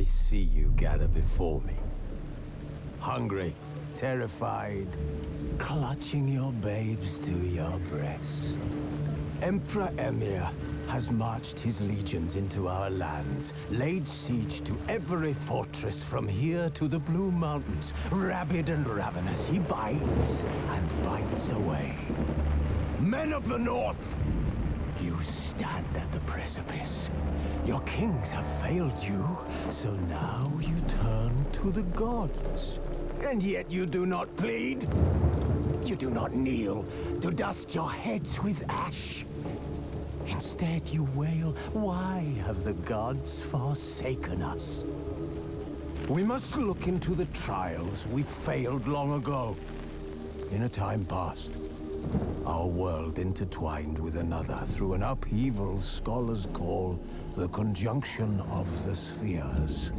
see you gather before me. Hungry, terrified, clutching your babes to your breast. Emperor Emir has marched his legions into our lands, laid siege to every fortress from here to the Blue Mountains. Rabid and ravenous, he bites and bites away. Men of the North, you stand at the precipice. Your kings have failed you, so now you turn to the gods. And yet you do not plead. You do not kneel to dust your heads with ash. Instead you wail, why have the gods forsaken us? We must look into the trials we failed long ago. In a time past, our world intertwined with another through an upheaval scholars call the conjunction of the spheres.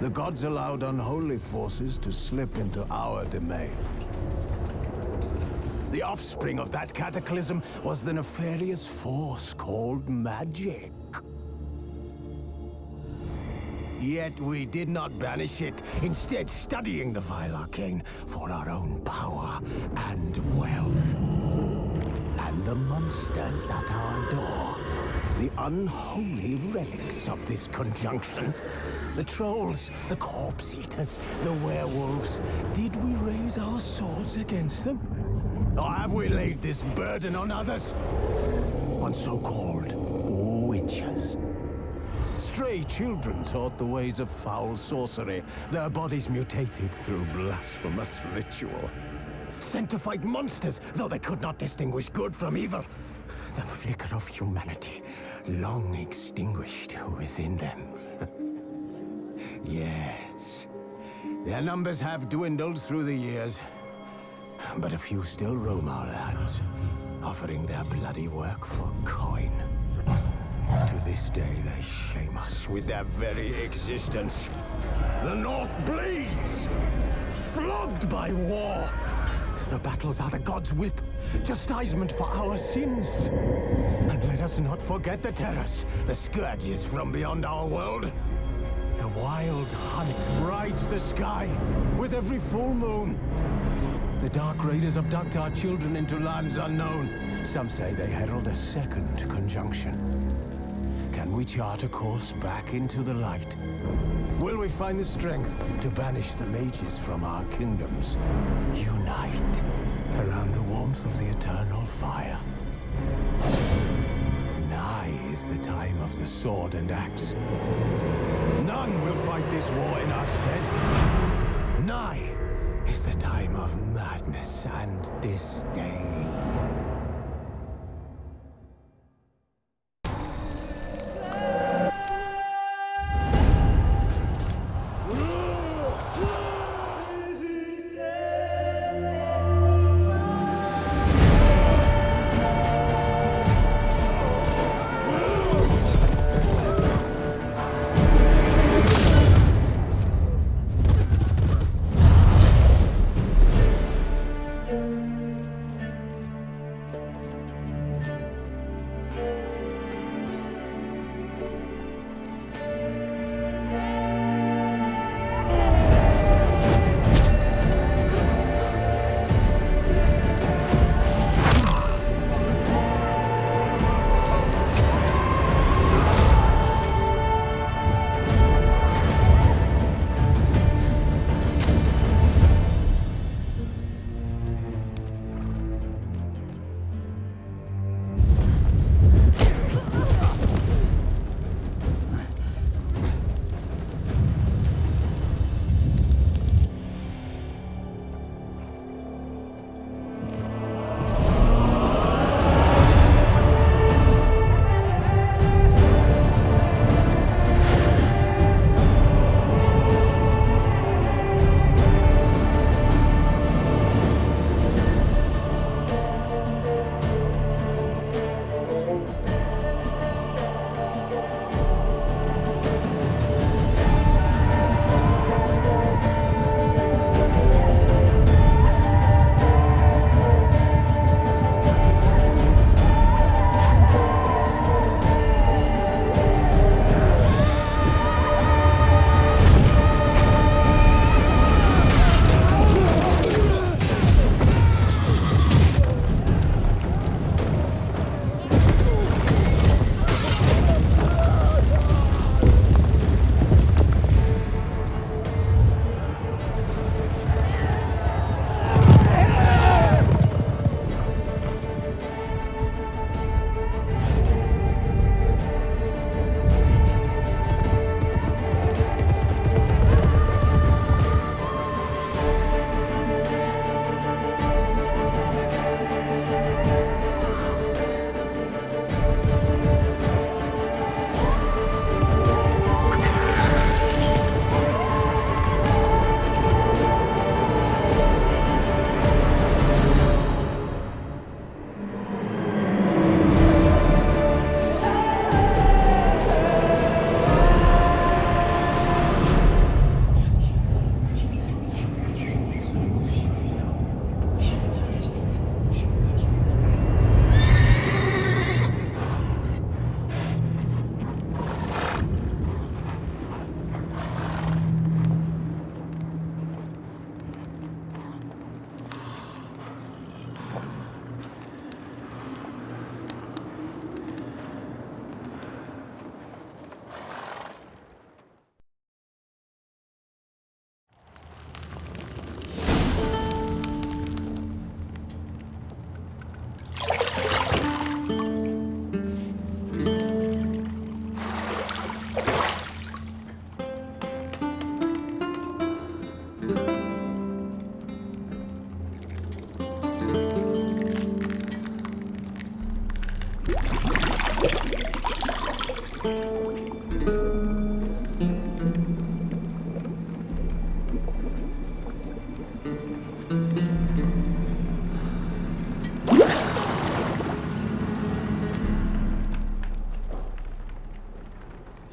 The gods allowed unholy forces to slip into our domain. The offspring of that cataclysm was the nefarious force called magic. Yet we did not banish it, instead studying the vile arcane for our own power and wealth. And the monsters at our door, the unholy relics of this conjunction. The trolls, the corpse eaters, the werewolves. Did we raise our swords against them? Or have we laid this burden on others? On so-called witches. Stray children taught the ways of foul sorcery, their bodies mutated through blasphemous ritual. Sent to fight monsters, though they could not distinguish good from evil. The flicker of humanity, long extinguished within them. Yes, their numbers have dwindled through the years. But a few still roam our lands, offering their bloody work for coin. To this day, they shame us with their very existence. The North bleeds, flogged by war. The battles are the gods' whip, chastisement for our sins. And let us not forget the terrors, the scourges from beyond our world. The wild hunt rides the sky with every full moon. The Dark Raiders abduct our children into lands unknown. Some say they herald a second conjunction. Can we chart a course back into the light? Will we find the strength to banish the mages from our kingdoms? Unite around the warmth of the eternal fire. Nigh is the time of the sword and axe. None will fight this war in our stead. Nigh is the time of madness and disdain.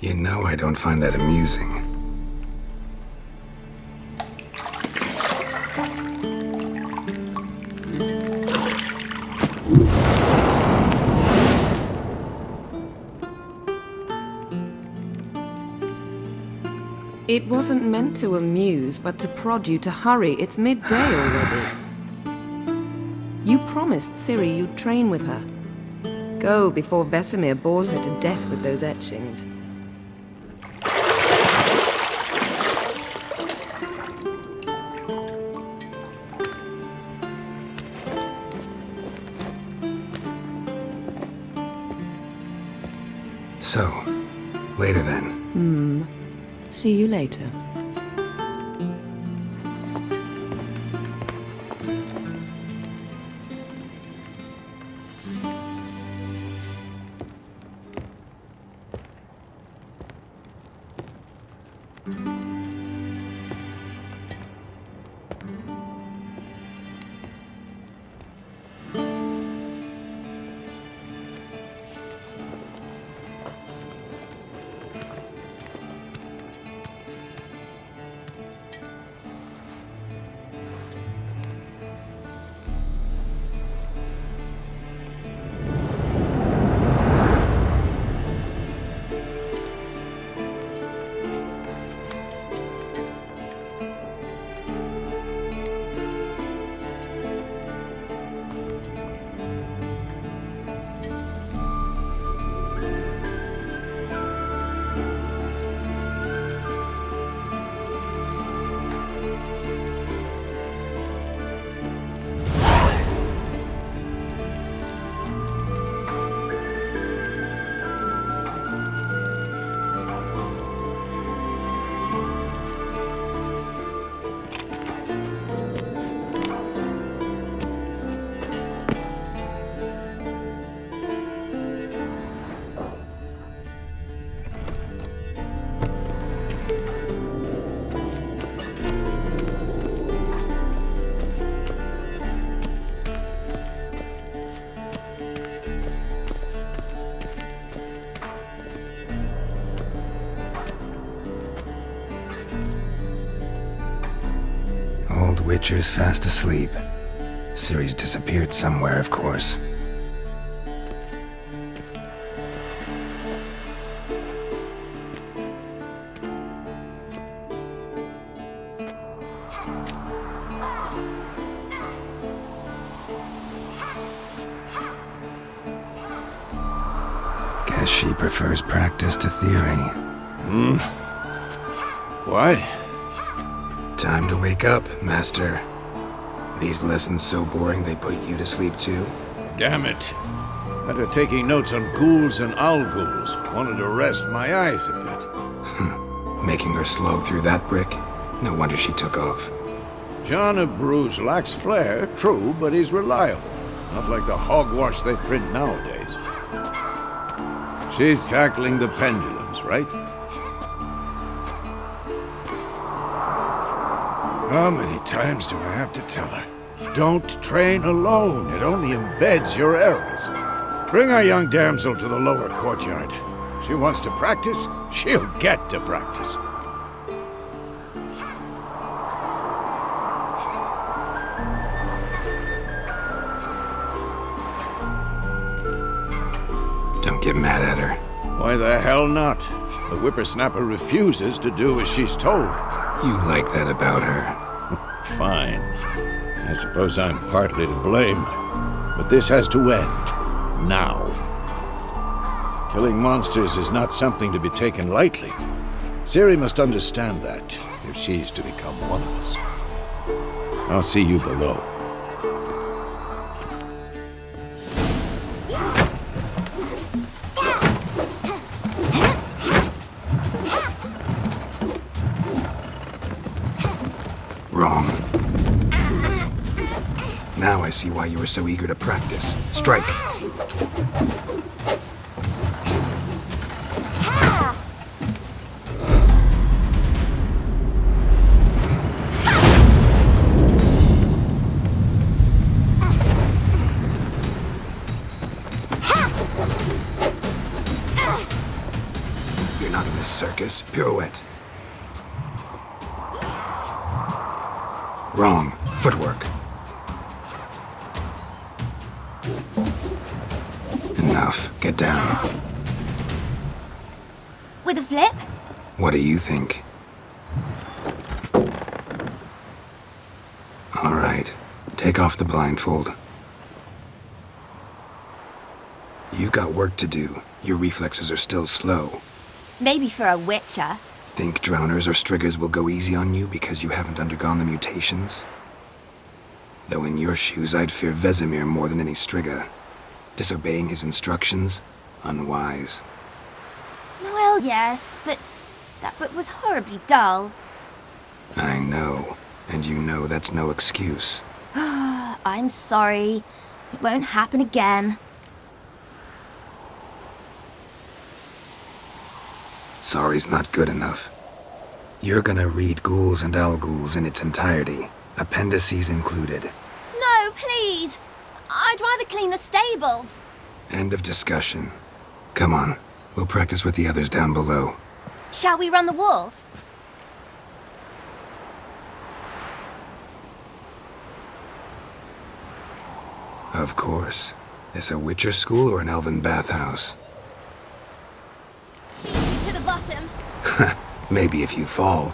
You know I don't find that amusing. It wasn't meant to amuse, but to prod you to hurry. It's midday already. You promised Ciri you'd train with her. Go before Vesemir bores her to death with those etchings. So, later then. See you later. Witcher's fast asleep. Ciri's disappeared somewhere, of course. Guess she prefers practice to theory. What? Time to wake up, Master. These lessons so boring they put you to sleep too? Damn it. Had her taking notes on ghouls and owl ghouls. Wanted to rest my eyes a bit. Making her slog through that brick? No wonder she took off. John of Bruges lacks flair, true, but he's reliable. Not like the hogwash they print nowadays. She's tackling the pendulums, right? How many times do I have to tell her? Don't train alone. It only embeds your errors. Bring our young damsel to the lower courtyard. She wants to practice, she'll get to practice. Don't get mad at her. Why the hell not? The whippersnapper refuses to do as she's told. You like that about her. Fine. I suppose I'm partly to blame. But this has to end. Now. Killing monsters is not something to be taken lightly. Ciri must understand that, if she's to become one of us. I'll see you below. Wrong. Now I see why you were so eager to practice. Strike. You're not gonna Reverse pirouette. Wrong. Footwork. Enough. Get down. With a flip? What do you think? All right. Take off the blindfold. You've got work to do. Your reflexes are still slow. Maybe for a witcher. Think drowners or striggers will go easy on you because you haven't undergone the mutations? Though in your shoes, I'd fear Vesemir more than any strigger. Disobeying his instructions? Unwise. Well, yes, but that book was horribly dull. I know. And you know that's no excuse. I'm sorry. It won't happen again. Sorry's not good enough. You're gonna read Ghouls and Al-Ghouls in its entirety, appendices included. No, please. I'd rather clean the stables. End of discussion. Come on, we'll practice with the others down below. Shall we run the walls? Of course. This a Witcher school or an elven bathhouse? To the bottom. Maybe if you fall.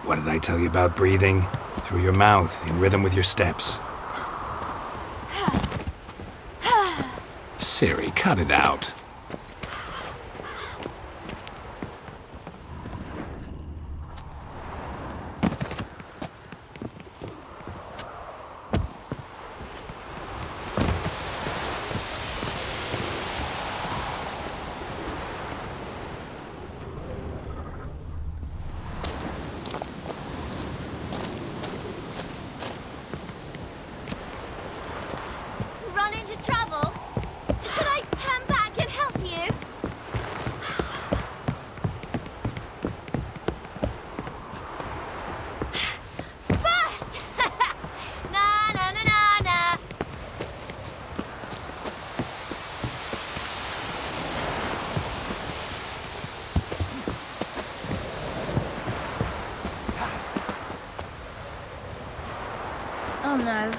What did I tell you about breathing? Through your mouth, in rhythm with your steps. Siri, cut it out. Run into trouble? Should I turn back and help you? First! Na na na na na. Oh no.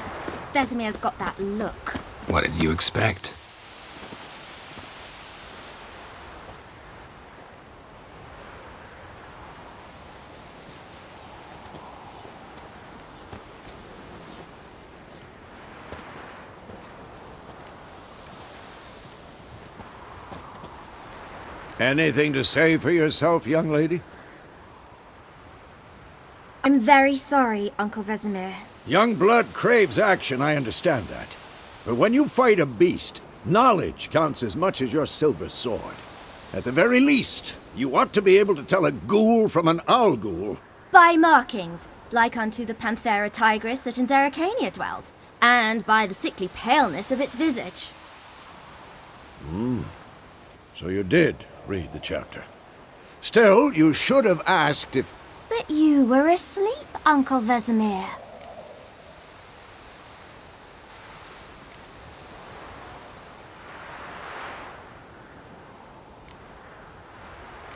Vesemir's got that look. What did you expect? Anything to say for yourself, young lady? I'm very sorry, Uncle Vesemir. Young blood craves action, I understand that. But when you fight a beast, knowledge counts as much as your silver sword. At the very least, you ought to be able to tell a ghoul from an owl-ghoul. By markings, like unto the panthera tigris that in Zeracania dwells, and by the sickly paleness of its visage. So you did read the chapter. Still, you should have asked if... But you were asleep, Uncle Vesemir.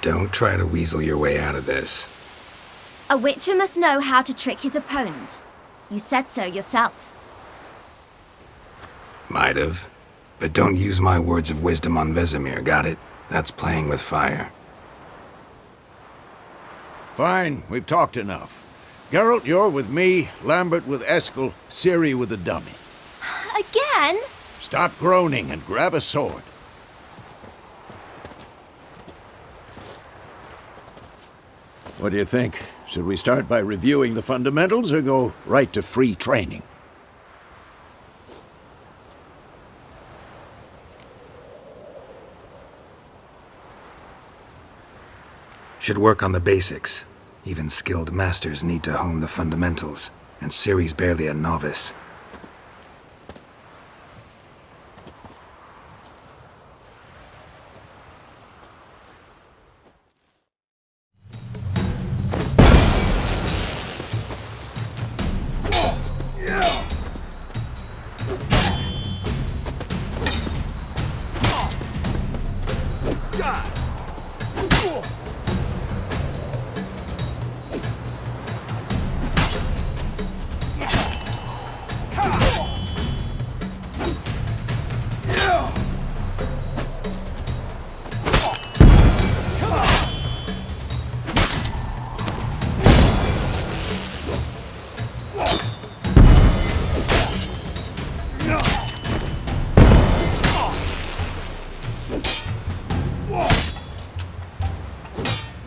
Don't try to weasel your way out of this. A witcher must know how to trick his opponent. You said so yourself. Might have. But don't use my words of wisdom on Vesemir, got it? That's playing with fire. Fine, we've talked enough. Geralt, you're with me, Lambert with Eskel, Ciri with the dummy. Again? Stop groaning and grab a sword. What do you think? Should we start by reviewing the fundamentals or go right to free training? Should work on the basics. Even skilled masters need to hone the fundamentals, and Ciri's barely a novice.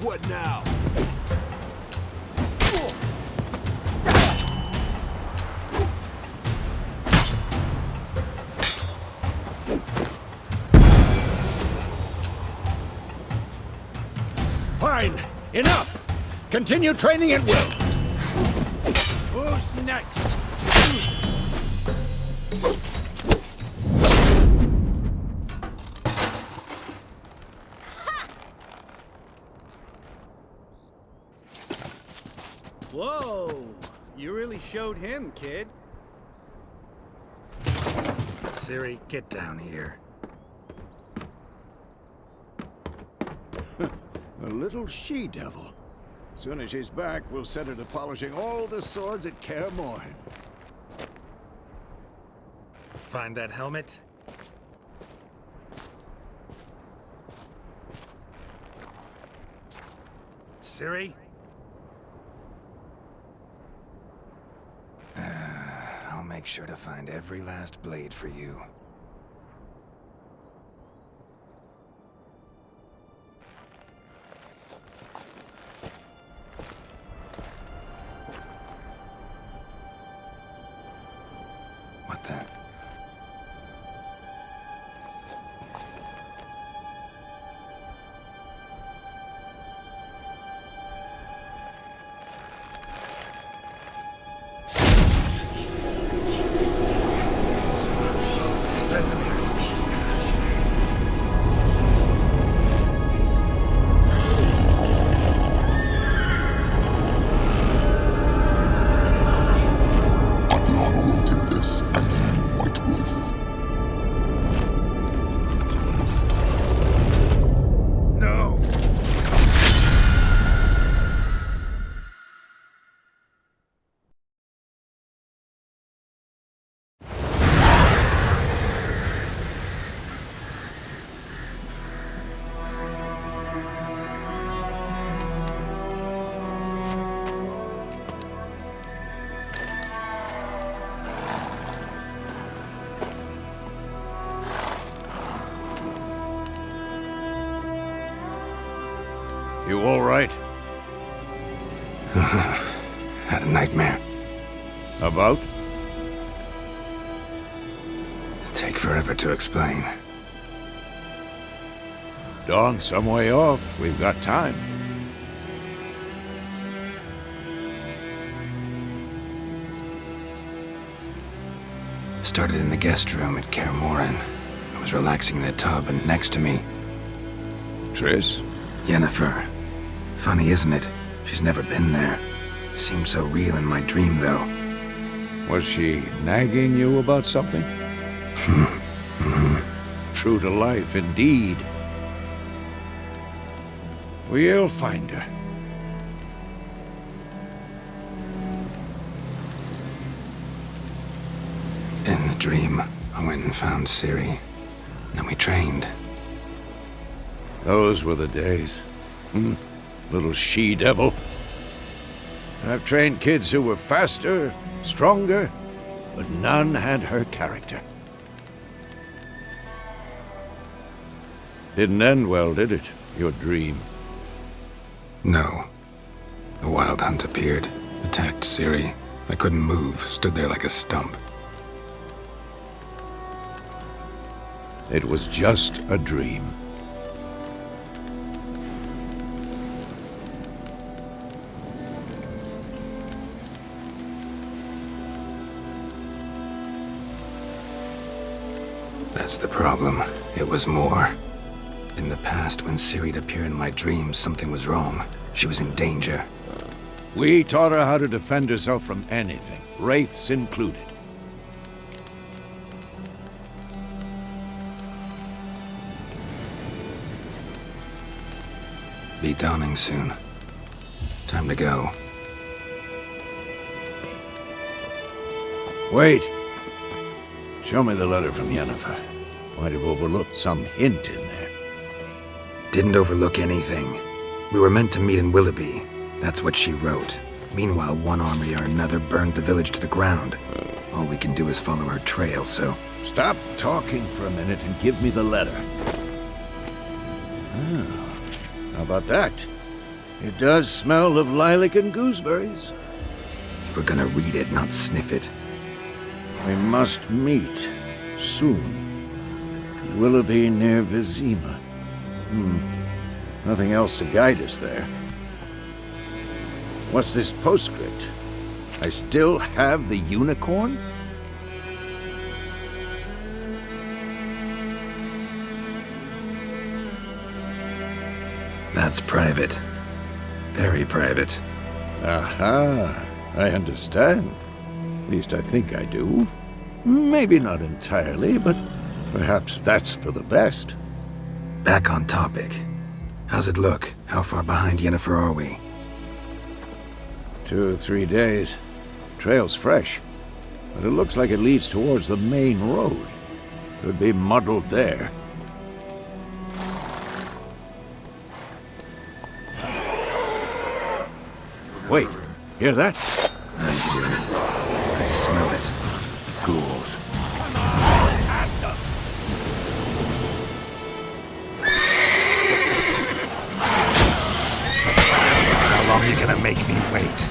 What now? Fine. Enough. Continue training at will. Who's next? Whoa! You really showed him, kid. Siri, get down here. A little she-devil. Soon as she's back, we'll set her to polishing all the swords at Kaer Morhen. Find that helmet? Siri? I'll make sure to find every last blade for you. What the? You all right? Had a nightmare. About? Take forever to explain. Dawn's some way off. We've got time. Started in the guest room at Kaer Morhen. I was relaxing in the tub, and next to me, Triss? Yennefer. Funny, isn't it? She's never been there. Seemed so real in my dream, though. Was she nagging you about something? True to life, indeed. We'll find her. In the dream, I went and found Ciri. Then we trained. Those were the days. Little she-devil. I've trained kids who were faster, stronger, but none had her character. Didn't end well, did it? Your dream? No. The Wild Hunt appeared, attacked Ciri. I couldn't move, stood there like a stump. It was just a dream. That's the problem. It was more. In the past, when Ciri'd appear in my dreams, something was wrong. She was in danger. We taught her how to defend herself from anything, wraiths included. Be dawning soon. Time to go. Wait. Show me the letter from Yennefer. Might have overlooked some hint in there. Didn't overlook anything. We were meant to meet in Willoughby. That's what she wrote. Meanwhile, one army or another burned the village to the ground. All we can do is follow her trail, so... Stop talking for a minute and give me the letter. Ah, how about that? It does smell of lilac and gooseberries. You were gonna read it, not sniff it. We must meet soon. Willoughby near Vizima. Nothing else to guide us there. What's this postscript? I still have the unicorn? That's private. Very private. Aha, I understand. At least I think I do. Maybe not entirely, but perhaps that's for the best. Back on topic. How's it look? How far behind Yennefer are we? 2 or 3 days. Trail's fresh, but it looks like it leads towards the main road. Could be muddled there. Wait, hear that? I hear it. I smell it. Ghouls. How long are you gonna make me wait?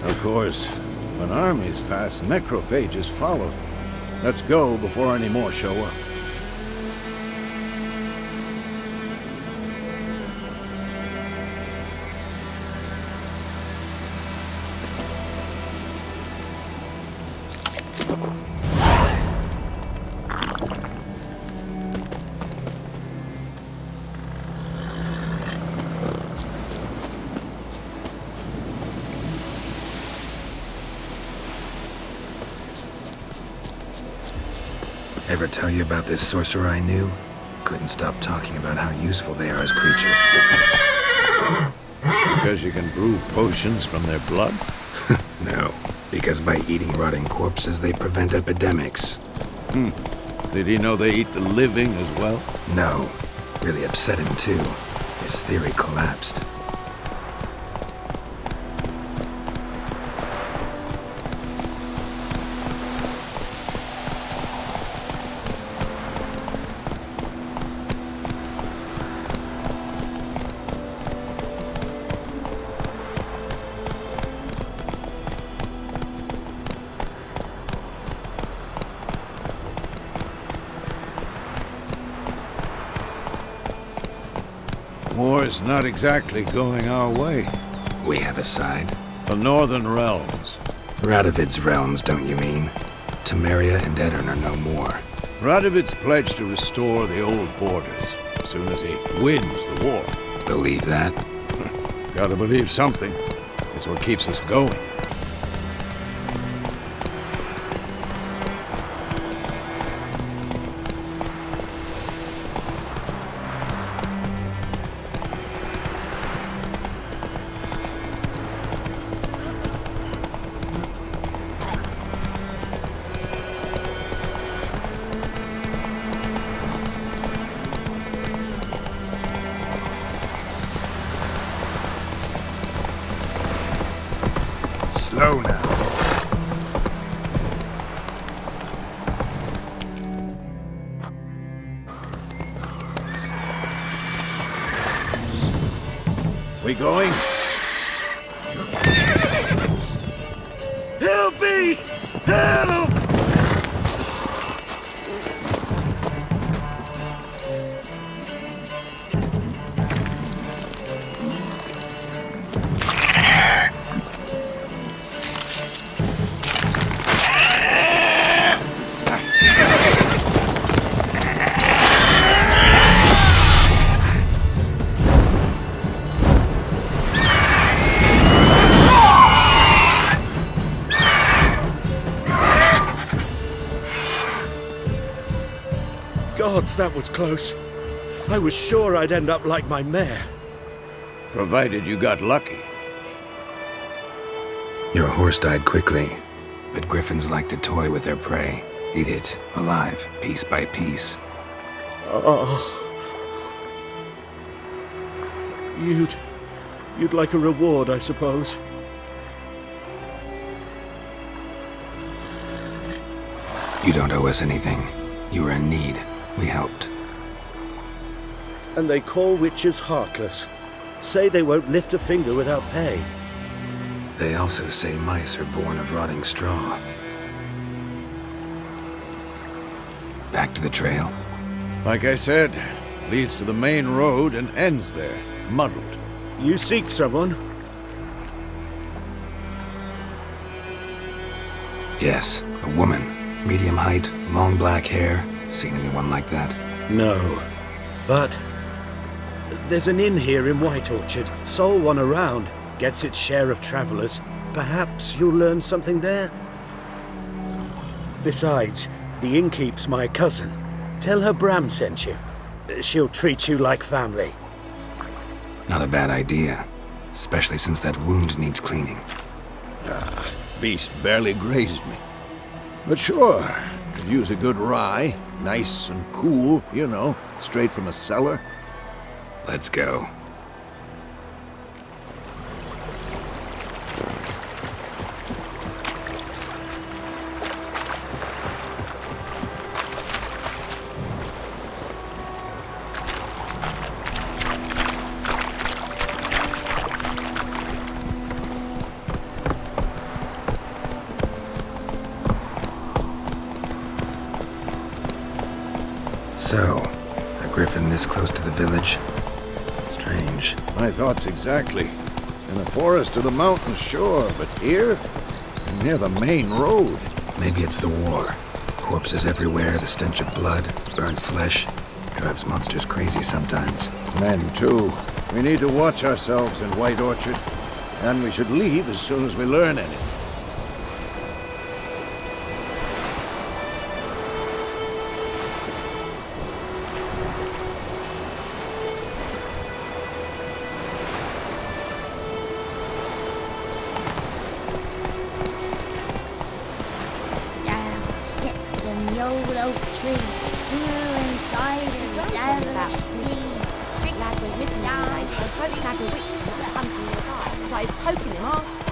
Of course, when armies pass, necrophages follow. Let's go before any more show up. Ever tell you about this sorcerer I knew? Couldn't stop talking about how useful they are as creatures. Because you can brew potions from their blood? No, because by eating rotting corpses, they prevent epidemics. Did he know they eat the living as well? No, really upset him too. His theory collapsed. War's not exactly going our way. We have a side. The Northern Realms. Radovid's realms, don't you mean? Temeria and Edirn are no more. Radovid's pledged to restore the old borders as soon as he wins the war. Believe that? Gotta believe something. It's what keeps us going. Slow now. We going? me! Help! Gods, that was close. I was sure I'd end up like my mare. Provided you got lucky. Your horse died quickly, but griffins like to toy with their prey. Eat it, alive, piece by piece. Oh. You'd like a reward, I suppose. You don't owe us anything. You were in need. We helped. And they call witches heartless. Say they won't lift a finger without pay. They also say mice are born of rotting straw. Back to the trail. Like I said, leads to the main road and ends there, muddled. You seek someone? Yes, a woman. Medium height, long black hair. Seen anyone like that? No. But there's an inn here in White Orchard. Sole one around. Gets its share of travelers. Perhaps you'll learn something there? Besides, the innkeep's my cousin. Tell her Bram sent you. She'll treat you like family. Not a bad idea. Especially since that wound needs cleaning. Beast barely grazed me. But sure, could use a good rye. Nice and cool, you know, straight from a cellar. Let's go. So, a griffin this close to the village? Strange. My thoughts exactly. In the forest or the mountains, sure, but here? Near the main road. Maybe it's the war. Corpses everywhere, the stench of blood, burnt flesh. Drives monsters crazy sometimes. Men, too. We need to watch ourselves in White Orchard. And we should leave as soon as we learn anything. Old oak tree, inside and devilish sleep. Big lad went missing one day, so hoping had a witch that was hunting the guy. Started poking him arse.